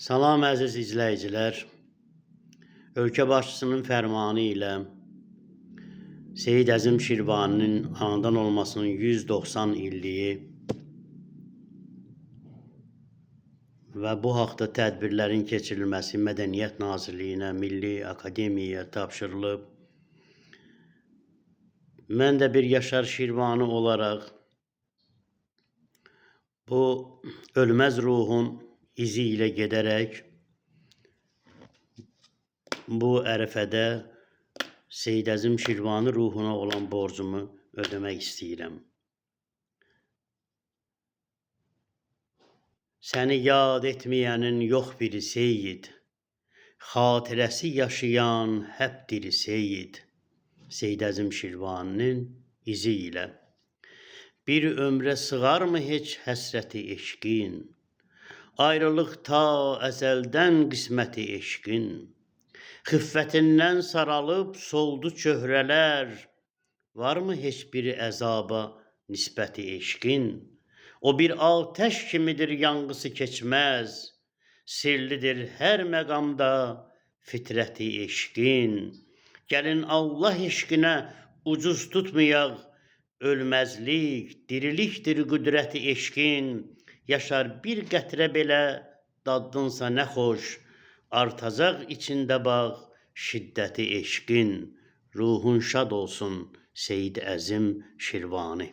Salam əziz izləyicilər. Ölkə başçısının fərmanı ilə Seyid Əzim Şirvaninin anadan olmasının 190 illiyi və bu haqda tədbirlərin keçirilməsi Mədəniyyət Nazirliyinə, Milli Akademiyaya tapşırılıb. Mən də bir Yaşar Şirvani olaraq bu ölməz ruhun izi ilə gedərək bu ərəfədə Seyid Əzim Şirvani ruhuna olan borcumu ödəmək istəyirəm. Səni yad etməyənin yox biri Seyid, xatirəsi yaşayan həp diri Seyid, Seyid Əzim Şirvaninin izi ilə. Bir ömrə sığarmı heç həsrəti eşqin, ayrılıq ta əzəldən qisməti eşqin, xiffətindən saralıb soldu çöhrələr, varmı heç bir əzaba nisbəti eşqin, o bir atəş kimidir yanğısı keçməz, sirlidir hər məqamda fitrəti eşqin, gəlin Allah eşqinə ucuz tutmayaq, ölməzlik, dirilikdir qüdrəti eşqin, yaşar bir qətrə belə daddınsa nə xoş, artacaq içində bax şiddəti eşqin, ruhun şad olsun Seyid Əzim Şirvani.